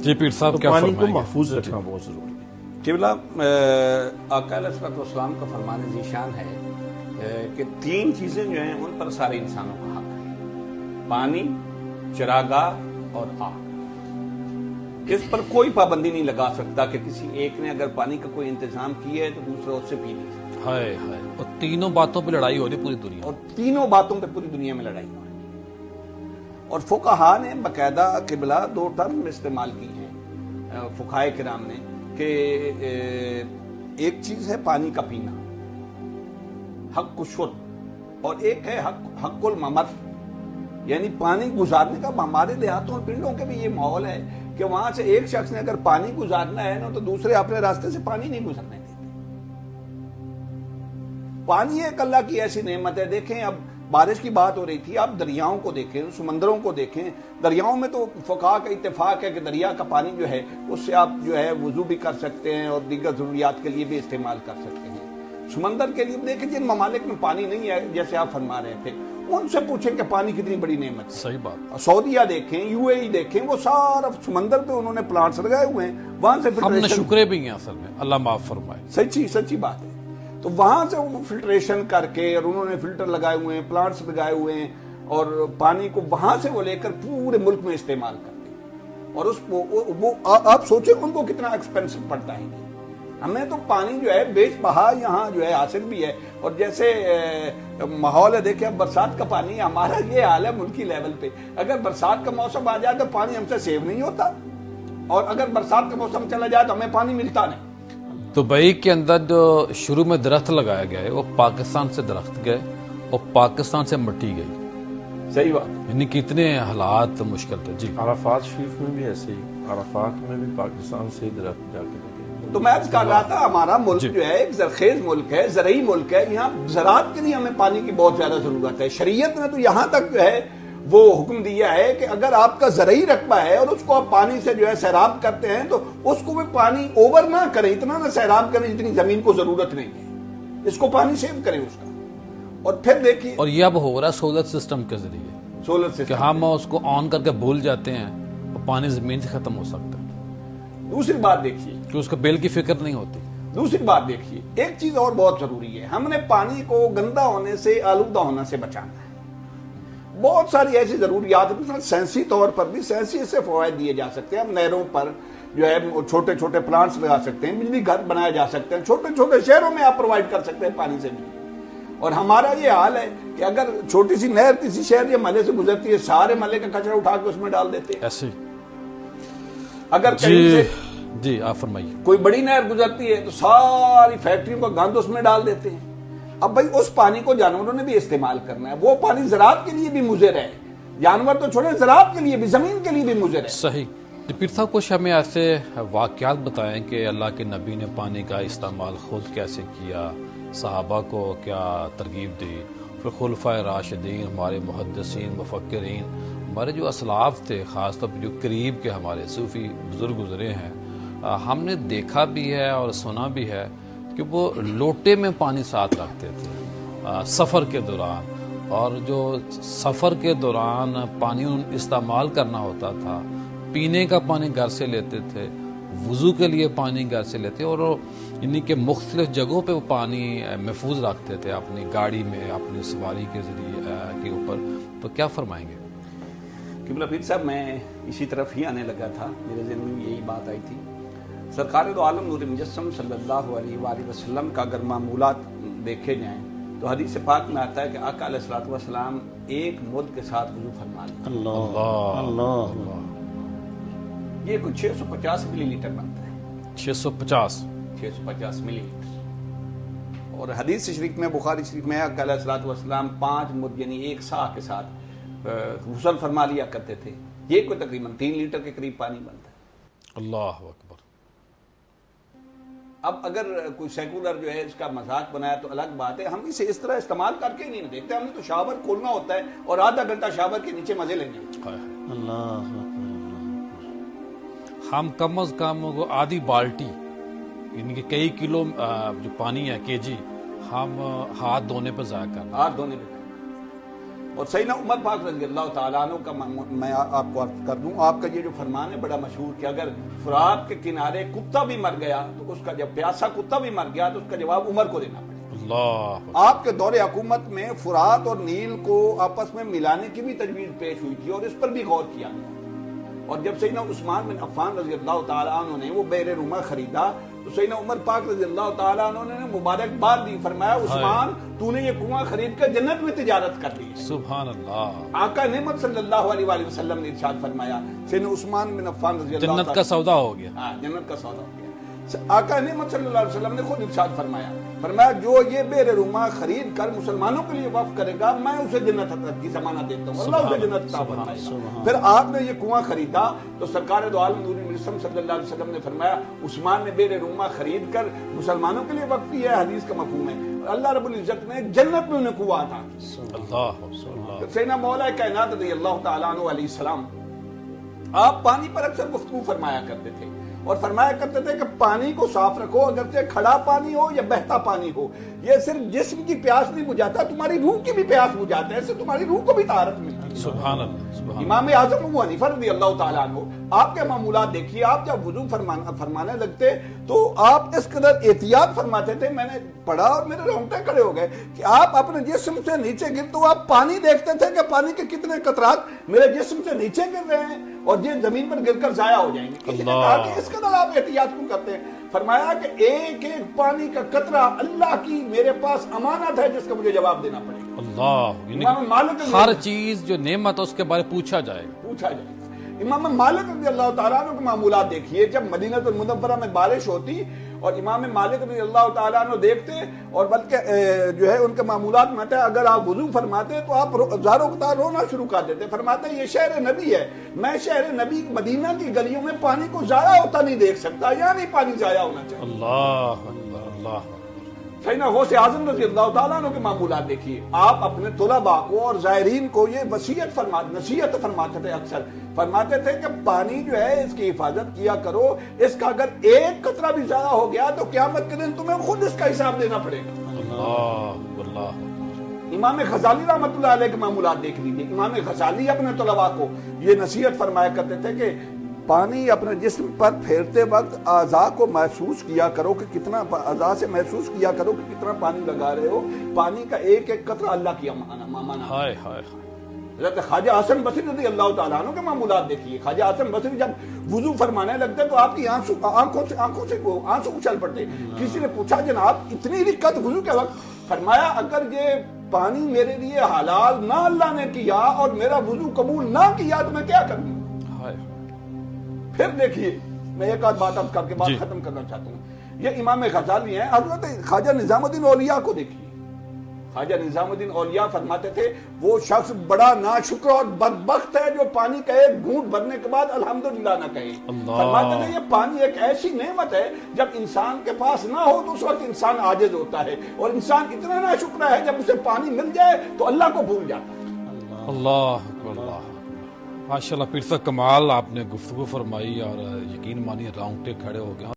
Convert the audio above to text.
جی پیر صاحب کیا پانی کو فرمائیں گے؟ محفوظ رکھنا بہت ضروری ہے۔ قبلہ آقا علیہ الصلوۃ والسلام کا فرمان ذیشان ہے کہ 3 چیزیں جو ہیں ان پر سارے انسانوں کا حق ہے: پانی، چراگاہ اور آگ۔ اس پر کوئی پابندی نہیں لگا سکتا کہ کسی ایک نے اگر پانی کا کوئی انتظام کیا ہے تو دوسرا اس سے پی نہیں سکتا۔ ہائے ہائے، اور تینوں باتوں پہ لڑائی ہو رہی پوری دنیا اور تینوں باتوں پہ پوری دنیا میں لڑائی ہو رہی ہے۔ اور فقہا نے باقاعدہ قبلہ 2 ٹرم استعمال کی ہیں فقہائے کرام نے کہ ایک چیز ہے پانی کا پینا، حق الشرب، اور ایک ہے حق الممر، یعنی پانی گزارنے کا۔ ہمارے دیہاتوں اور پنڈوں کے بھی یہ ماحول ہے کہ وہاں سے ایک شخص نے اگر پانی گزارنا ہے نا تو دوسرے اپنے راستے سے پانی نہیں گزرنے دیتے۔ پانی ایک اللہ کی ایسی نعمت ہے۔ دیکھیں اب بارش کی بات ہو رہی تھی، آپ دریاؤں کو دیکھیں، سمندروں کو دیکھیں۔ دریاؤں میں تو فقہا کا اتفاق ہے کہ دریا کا پانی جو ہے اس سے آپ جو ہے وضو بھی کر سکتے ہیں اور دیگر ضروریات کے لیے بھی استعمال کر سکتے ہیں۔ سمندر کے لیے دیکھیں جن ممالک میں پانی نہیں ہے جیسے آپ فرما رہے تھے، ان سے پوچھیں کہ پانی کتنی بڑی نعمت ہے۔ صحیح بات۔ سعودیہ دیکھیں، یو اے ای دیکھیں، وہ سارا سمندر پہ انہوں نے پلانٹس لگائے ہوئے ہیں، وہاں سے ہم نے فلٹریشن، شکرے بھی ہیں اصل میں، اللہ معاف فرمائے۔ سچی بات ہے۔ تو وہاں سے وہ فلٹریشن کر کے اور انہوں نے فلٹر لگائے ہوئے ہیں، پلانٹس لگائے ہوئے ہیں، اور پانی کو وہاں سے وہ لے کر پورے ملک میں استعمال کرتے ہیں۔ اور اس وہ آپ سوچیں ان کو کتنا ایکسپینسو پڑتا ہے۔ ہمیں تو پانی جو ہے بیش بہا یہاں جو ہے حاصل بھی ہے، اور جیسے ماحول ہے دیکھیں اب برسات کا پانی، ہمارا یہ حال ہے ملکی لیول پہ، اگر برسات کا موسم آ جائے تو پانی ہم سے سیو نہیں ہوتا، اور اگر برسات کا موسم چلا جائے تو ہمیں پانی ملتا نہیں۔ دبئی کے اندر جو شروع میں درخت لگایا گیا ہے وہ پاکستان سے درخت گئے اور پاکستان سے مٹی گئی، صحیح بات۔ یعنی کتنے حالات مشکل تھے۔ جی عرفات شریف میں بھی ایسے ہی، عرفات میں بھی پاکستان سے درخت جا کے لگے۔ تو میں کہہ رہا تھا ہمارا ملک جو ہے ایک زرخیز ملک ہے، زرعی ملک ہے، یہاں زراعت کے لیے ہمیں پانی کی بہت زیادہ ضرورت ہے۔ شریعت نے تو یہاں تک جو ہے وہ حکم دیا ہے کہ اگر آپ کا زرعی رقبہ ہے اور اس کو آپ پانی سے جو ہے سیراب کرتے ہیں تو اس کو بھی پانی اوور نہ کریں، اتنا نہ سیراب کریں جتنی زمین کو ضرورت نہیں ہے، اس کو پانی سیو کریں اس کا۔ اور پھر دیکھیے، اور یہ اب ہو رہا ہے سولر سسٹم کے ذریعے، سولر کہ سسٹم، ہم اس کو آن کر کے بھول جاتے ہیں اور پانی زمین سے ختم ہو سکتا ہے، دوسری بات دیکھیے، کہ اس کا بل کی فکر نہیں ہوتی۔ دوسری بات دیکھیے، ایک چیز اور بہت ضروری ہے، ہم نے پانی کو گندا ہونے سے، آلودہ ہونے سے بچانا ہے۔ بہت ساری ایسی ضروریات ہیں، سائنسی طور پر بھی سائنسی اس سے فوائد دیے جا سکتے ہیں۔ ہم نہروں پر جو ہے چھوٹے چھوٹے پلانٹس لگا سکتے ہیں، بجلی گھر بنائے جا سکتے ہیں، چھوٹے چھوٹے شہروں میں آپ پرووائڈ کر سکتے ہیں پانی سے بھی۔ اور ہمارا یہ حال ہے کہ اگر چھوٹی سی نہر کسی شہر یا محلے سے گزرتی ہے، سارے محلے کا کچرا اٹھا کے اس میں ڈال دیتے ہیں۔ ایسے اگر کہیں سے جی آپ فرمائیے۔ کوئی بڑی نہر گزرتی ہے تو ساری فیکٹریوں کا گند اس میں ڈال دیتے ہیں۔ اب بھائی اس پانی کو جانوروں نے بھی استعمال کرنا ہے، وہ پانی زراعت کے لیے بھی مضر ہے، جانور تو چھوڑے زراعت کے لیے بھی، زمین کے لیے بھی مضر ہے۔ صحیح۔ پیر صاحب کچھ ہمیں ایسے واقعات بتائیں کہ اللہ کے نبی نے پانی کا استعمال خود کیسے کیا، صحابہ کو کیا ترغیب دی، پھر خلفائے راشدین، ہمارے محدثین، مفکرین، ہمارے جو اسلاف تھے، خاص طور پر جو قریب کے ہمارے صوفی بزرگ گزرے ہیں، ہم نے دیکھا بھی ہے اور سنا بھی ہے کہ وہ لوٹے میں پانی ساتھ رکھتے تھے سفر کے دوران، اور جو سفر کے دوران پانی استعمال کرنا ہوتا تھا، پینے کا پانی گھر سے لیتے تھے، وضو کے لیے پانی گھر سے لیتے، اور یعنی کہ مختلف جگہوں پہ وہ پانی محفوظ رکھتے تھے اپنی گاڑی میں، اپنی سواری کے ذریعے کے اوپر۔ تو کیا فرمائیں گے؟ قبلہ پیر صاحب، میں اسی طرف ہی آنے لگا تھا، میرے ذہن میں یہی بات آئی تھی۔ سرکار دو عالم نور مجسم صلی اللہ علیہ وآلہ وسلم کا اگر معمولات دیکھے جائیں تو حدیث پاک میں آتا ہے کہ آقا علیہ الصلوۃ والسلام ایک مد کے ساتھ وضو فرما لیتے ہیں۔ اللہ یہ کچھ 650 ملی لیٹر بنتا ہے، 650 ملی لیٹر۔ اور حدیث شریف میں، بخاری شریف میں، آقا علیہ الصلوۃ والسلام 5 مد یعنی 1 سا کے ساتھ غسل فرما لیا کرتے تھے۔ یہ کوئی تقریباً 3 لیٹر کے قریب پانی بنتا ہے۔ اللہ اکبر۔ اب اگر کوئی سیکولر جو ہے اس کا مذاق بنایا تو الگ بات ہے، ہم اسے اس طرح استعمال کر کے نہیں دیکھتے، ہم نے تو شاور کھولنا ہوتا ہے اور آدھا گھنٹہ شاور کے نیچے مزے لیں گے۔ اللہ ہم کم از کم آدھی بالٹی یعنی کہ کئی کلو جو پانی ہے کے جی ہم ہاتھ دھونے پہ ضائع کرنا۔ ہاتھ دھونے پہ اور سیدنا عمر پاک رضی اللہ تعالیٰ عنہ کا میں آپ کو عرض کر دوں، آپ کا یہ جو فرمان ہے بڑا مشہور کہ اگر فرات کے کنارے کتا بھی مر گیا تو اس کا جب پیاسا کتا بھی مر گیا تو اس کا جواب عمر کو دینا پڑے. اللہ. آپ کے دور حکومت میں فرات اور نیل کو آپس میں ملانے کی بھی تجویز پیش ہوئی تھی اور اس پر بھی غور کیا گیا. اور جب سیدنا عثمان بن عفان رضی اللہ تعالیٰ عنہ نے وہ بئر رومہ خریدا تو سیدنا عمر پاک رضی اللہ تعالیٰ عنہ نے مبارکباد دی، فرمایا عثمان تو نے یہ کنواں خرید کر جنت میں تجارت کر لی. سبحان اللہ. آقا نعمت صلی اللہ علیہ وآلہ وسلم نے ارشاد فرمایا، سیدنا عثمان بن عفان رضی اللہ جنت کا سودا ہو گیا. ہاں جنت کا سودا ہو گیا. آقا نعمت صلی اللہ علیہ وسلم نے خود ارشاد فرمایا جو یہ بئر رومہ خرید کر مسلمانوں کے لیے وقف کرے گا میں اسے جنت کی ضمانت دیتا ہوں، اللہ اسے جنت عطا فرمائے گا. پھر آپ نے یہ کنواں خریدا تو سرکار دو عالم نور مرسم صلی اللہ علیہ وسلم نے فرمایا عثمان نے بئر رومہ خرید کر مسلمانوں کے لیے وقف کیا ہے، حدیث کا مفہوم ہے. اللہ رب العزت نے جنت میں انہیں کنواں عطا کیا. سیدنا مولا کائنات رضی اللہ تعالیٰ عنہ علیہ السلام آپ پانی پر اکثر گفتگو فرمایا کرتے تھے اور فرمایا کرتے تھے کہ پانی کو صاف رکھو، اگرچہ کھڑا پانی ہو یا بہتا پانی ہو، یہ صرف جسم کی پیاس نہیں بجھاتا، تمہاری روح کی بھی پیاس بجھاتا ہے، اس سے تمہاری روح کو بھی طہارت ملتی ہے. سبحان اللہ. امام اعظم ابو حنیفہ رضی اللہ تعالیٰ عنہ آپ کے معمولات دیکھیے، آپ جب وضو فرمانے لگتے تو آپ اس قدر احتیاط فرماتے تھے، میں نے پڑھا اور میرے رونگٹے کھڑے ہو گئے کہ آپ اپنے جسم سے نیچے گر تو آپ پانی دیکھتے تھے کہ پانی کے کتنے قطرات میرے جسم سے نیچے گر رہے ہیں اور یہ زمین پر گر کر ضائع ہو جائیں گے. کسی نے کہا کہ اس قدر آپ احتیاط کیوں کرتے ہیں؟ فرمایا کہ ایک ایک پانی کا قطرہ اللہ کی میرے پاس امانت ہے جس کا مجھے جواب دینا پڑے گا. اللہ. امام مالک ہر چیز جو نعمت ہے اس کے بارے پوچھا جائے گا. امام مالک رضی اللہ تعالیٰ عنہ کے معمولات دیکھیے، جب مدینہ المنورہ میں بارش ہوتی اور امام مالک رضی اللہ تعالیٰ عنہ دیکھتے اور بلکہ جو ہے ان کے معمولات میں اگر آپ وضو فرماتے تو آپ زاروں قطار رونا شروع کر دیتے. فرماتے یہ شہر نبی ہے، میں شہر نبی مدینہ کی گلیوں میں پانی کو ضائع ہوتا نہیں دیکھ سکتا، یا نہیں پانی ضائع ہونا چاہیے. اللہ اللہ اللہ. سیدنا غوث اعظم رضی اللہ تعالیٰ عنہ کے معمولات دیکھیے، آپ اپنے طلباء کو اور زائرین کو یہ نصیحت فرماتے تھے، اکثر فرماتے تھے کہ پانی جو ہے اس کی حفاظت کیا کرو، اس کا اگر ایک قطرہ بھی ضائع ہو گیا تو قیامت کے دن تمہیں خود اس کا حساب دینا پڑے گا. اللہ اللہ. امام غزالی رحمۃ اللہ علیہ کے معمولات دیکھ لیجیے، امام غزالی اپنے طلباء کو یہ نصیحت فرمایا کرتے تھے کہ پانی اپنے جسم پر پھیرتے وقت اعضاء کو محسوس کیا کرو کہ کتنا، اعضاء سے محسوس کیا کرو کہ کتنا پانی لگا رہے ہو، پانی کا ایک ایک قطرہ اللہ کی امانت. ہائے ہائے. حضرت خواجہ حسن بصری رضی اللہ تعالیٰ عنہ کے معمولات دیکھیے، خواجہ حسن بصری جب وضو فرمانے لگتے تو آپ کی آنکھوں سے آنسو اچھل پڑتے. کسی نے پوچھا جناب اتنی دقت وضو کے وقت؟ فرمایا اگر یہ پانی میرے لیے حلال نہ اللہ نے کیا اور میرا وضو قبول نہ کیا تو میں کیا کروں. پھر دیکھیے میں ایک آدھ بات اب کر کے بات ختم کرنا چاہتا ہوں. یہ امام غزالی ہیں، حضرت خواجہ نظام الدین اولیاء کو دیکھیے. خواجہ نظام الدین اولیاء فرماتے تھے وہ شخص بڑا ناشکر اور بدبخت ہے جو پانی کا ایک گھونٹ بھرنے کے بعد الحمدللہ نہ کہے. فرماتے تھے یہ پانی ایک ایسی نعمت ہے جب انسان کے پاس نہ ہو تو اس وقت انسان عاجز ہوتا ہے، اور انسان اتنا ناشکر ہے جب اسے پانی مل جائے تو اللہ کو بھول جاتا ہے. اللہ اللہ. ماشاءاللہ پھر سے کمال آپ نے گفتگو فرمائی اور یقین مانی رونگٹے کھڑے ہو گئے.